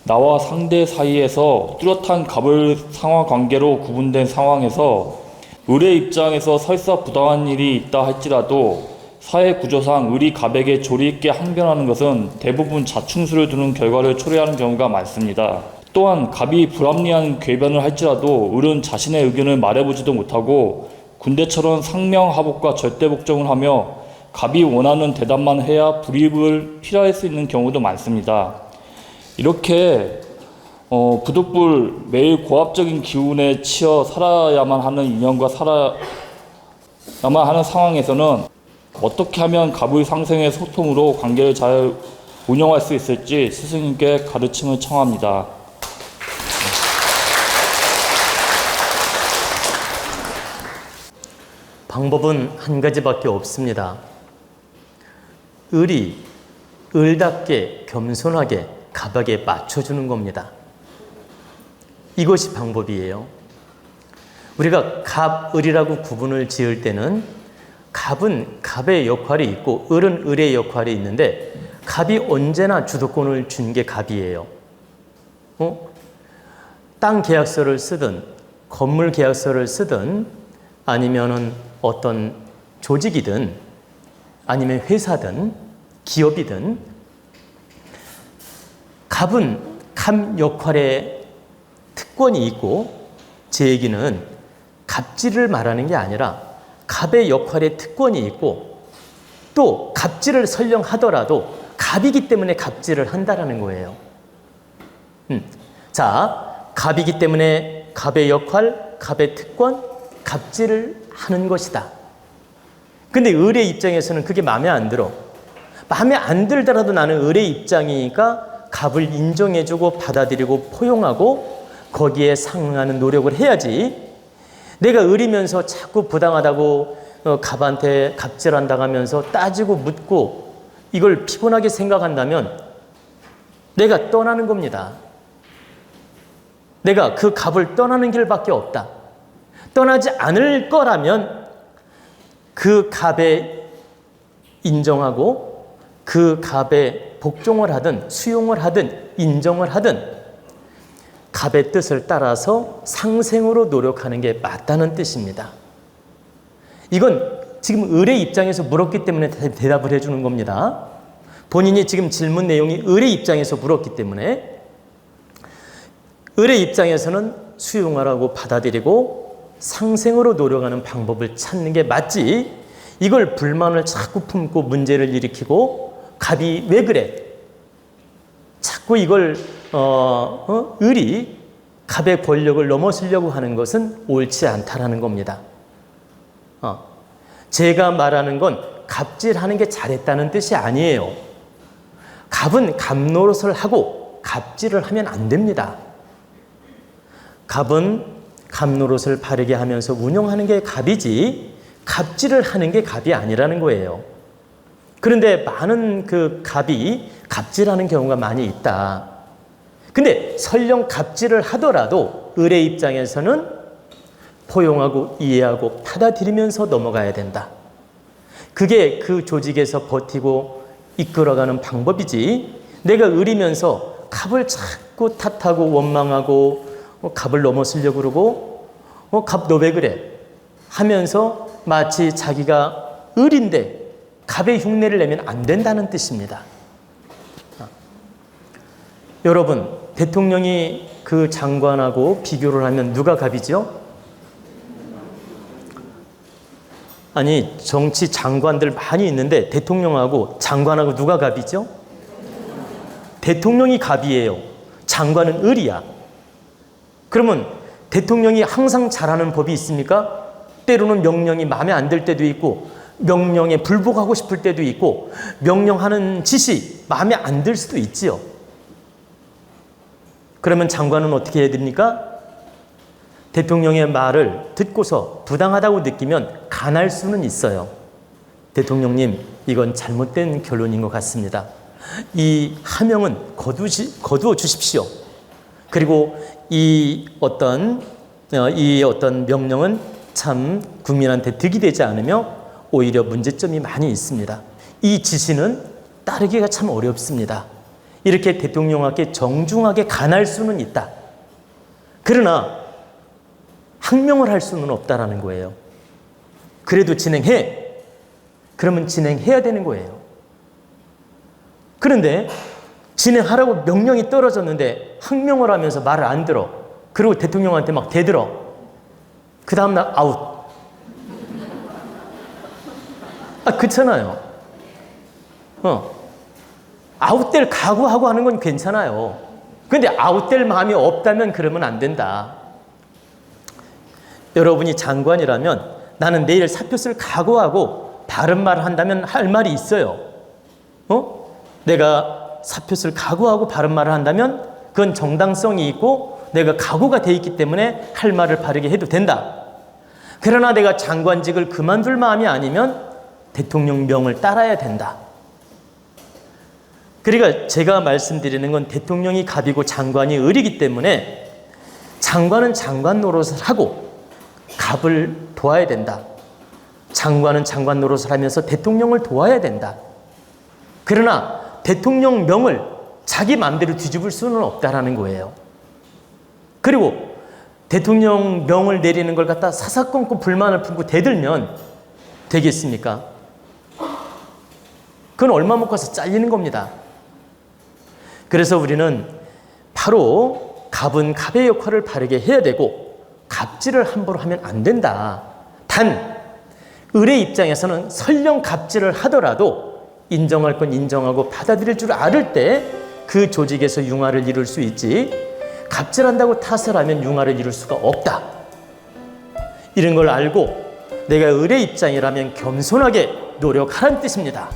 나와 상대 사이에서 뚜렷한 갑을 상하 관계로 구분된 상황에서 을의 입장에서 설사 부당한 일이 있다 할지라도 사회 구조상 을이 갑에게 조리 있게 항변하는 것은 대부분 자충수를 두는 결과를 초래하는 경우가 많습니다. 또한 갑이 불합리한 궤변을 할지라도 을은 자신의 의견을 말해보지도 못하고 군대처럼 상명하복과 절대복종을 하며 갑이 원하는 대답만 해야 불이익을 피할 수 있는 경우도 많습니다. 이렇게 부득불 매일 고압적인 기운에 치여 살아야만 하는 인연과 살아야만 하는 상황에서는 어떻게 하면 갑의 상생의 소통으로 관계를 잘 운영할 수 있을지 스승님께 가르침을 청합니다. 방법은 한 가지밖에 없습니다. 을이 을답게 겸손하게 갑에게 맞춰주는 겁니다. 이것이 방법이에요. 우리가 갑, 을이라고 구분을 지을 때는 갑은 갑의 역할이 있고 을은 을의 역할이 있는데 갑이 언제나 주도권을 준 게 갑이에요. 땅 계약서를 쓰든 건물 계약서를 쓰든 아니면은 어떤 조직이든 아니면 회사든 기업이든 갑은 갑 역할에 특권이 있고, 제 얘기는 갑질을 말하는 게 아니라 갑의 역할에 특권이 있고 또 갑질을 설령 하더라도 갑이기 때문에 갑질을 한다라는 거예요. 자, 갑이기 때문에 갑의 역할, 갑의 특권, 갑질을 하는 것이다. 근데 을의 입장에서는 그게 마음에 안 들어. 마음에 안 들더라도 나는 을의 입장이니까 갑을 인정해주고 받아들이고 포용하고 거기에 상응하는 노력을 해야지. 내가 을이면서 자꾸 부당하다고 갑한테 갑질한다고 하면서 따지고 묻고 이걸 피곤하게 생각한다면 내가 떠나는 겁니다. 내가 그 갑을 떠나는 길밖에 없다. 떠나지 않을 거라면 그 갑에 인정하고 그 갑에 복종을 하든 수용을 하든 인정을 하든 갑의 뜻을 따라서 상생으로 노력하는 게 맞다는 뜻입니다. 이건 지금 을의 입장에서 물었기 때문에 대답을 해주는 겁니다. 본인이 지금 질문 내용이 을의 입장에서 물었기 때문에 을의 입장에서는 수용하라고 받아들이고 상생으로 노력하는 방법을 찾는 게 맞지, 이걸 불만을 자꾸 품고 문제를 일으키고 갑이 왜 그래? 자꾸 이걸 을이 갑의 권력을 넘어서려고 하는 것은 옳지 않다라는 겁니다. 제가 말하는 건 갑질하는 게 잘했다는 뜻이 아니에요. 갑은 갑 노릇을 하고 갑질을 하면 안 됩니다. 갑은 갑 노릇을 바르게 하면서 운영하는 게 갑이지 갑질을 하는 게 갑이 아니라는 거예요. 그런데 많은 그 갑이 갑질하는 경우가 많이 있다. 근데 설령 갑질을 하더라도 을의 입장에서는 포용하고 이해하고 받아들이면서 넘어가야 된다. 그게 그 조직에서 버티고 이끌어가는 방법이지, 내가 을이면서 갑을 자꾸 탓하고 원망하고 갑을 넘어서려고 그러고 갑 너 왜 그래? 하면서 마치 자기가 을인데 갑의 흉내를 내면 안 된다는 뜻입니다. 여러분, 대통령이 그 장관하고 비교를 하면 누가 갑이죠? 아니, 정치 장관들 많이 있는데 대통령하고 장관하고 누가 갑이죠? 대통령이 갑이에요. 장관은 을이야. 그러면 대통령이 항상 잘하는 법이 있습니까? 때로는 명령이 마음에 안 들 때도 있고 명령에 불복하고 싶을 때도 있고 명령하는 짓이 마음에 안 들 수도 있지요. 그러면 장관은 어떻게 해야 됩니까? 대통령의 말을 듣고서 부당하다고 느끼면 간할 수는 있어요. 대통령님, 이건 잘못된 결론인 것 같습니다. 이 하명은 거두어 주십시오. 그리고 이 어떤 명령은 참 국민한테 득이 되지 않으며 오히려 문제점이 많이 있습니다. 이 지시는 따르기가 참 어렵습니다. 이렇게 대통령에게 정중하게 간할 수는 있다. 그러나 항명을 할 수는 없다라는 거예요. 그래도 진행해. 그러면 진행해야 되는 거예요. 그런데 진행하라고 명령이 떨어졌는데 항명을 하면서 말을 안 들어. 그리고 대통령한테 막 대들어. 그 다음날 아웃. 그렇잖아요. 아웃될 각오하고 하는 건 괜찮아요. 근데 아웃될 마음이 없다면 그러면 안 된다. 여러분이 장관이라면 나는 내일 사표 쓸 각오하고 바른 말을 한다면 할 말이 있어요. 내가 사표 쓸 각오하고 바른 말을 한다면 그건 정당성이 있고 내가 각오가 돼 있기 때문에 할 말을 바르게 해도 된다. 그러나 내가 장관직을 그만둘 마음이 아니면 대통령 명을 따라야 된다. 그러니까 제가 말씀드리는 건 대통령이 갑이고 장관이 을이기 때문에 장관은 장관 노릇을 하고 갑을 도와야 된다. 장관은 장관 노릇을 하면서 대통령을 도와야 된다. 그러나 대통령 명을 자기 마음대로 뒤집을 수는 없다라는 거예요. 그리고 대통령 명을 내리는 걸 갖다 사사건건 불만을 품고 대들면 되겠습니까? 그건 얼마 못 가서 잘리는 겁니다. 그래서 우리는 바로 갑은 갑의 역할을 바르게 해야 되고 갑질을 함부로 하면 안 된다. 단 을의 입장에서는 설령 갑질을 하더라도 인정할 건 인정하고 받아들일 줄 알을 때 그 조직에서 융화를 이룰 수 있지, 갑질한다고 탓을 하면 융화를 이룰 수가 없다. 이런 걸 알고 내가 을의 입장이라면 겸손하게 노력하라는 뜻입니다.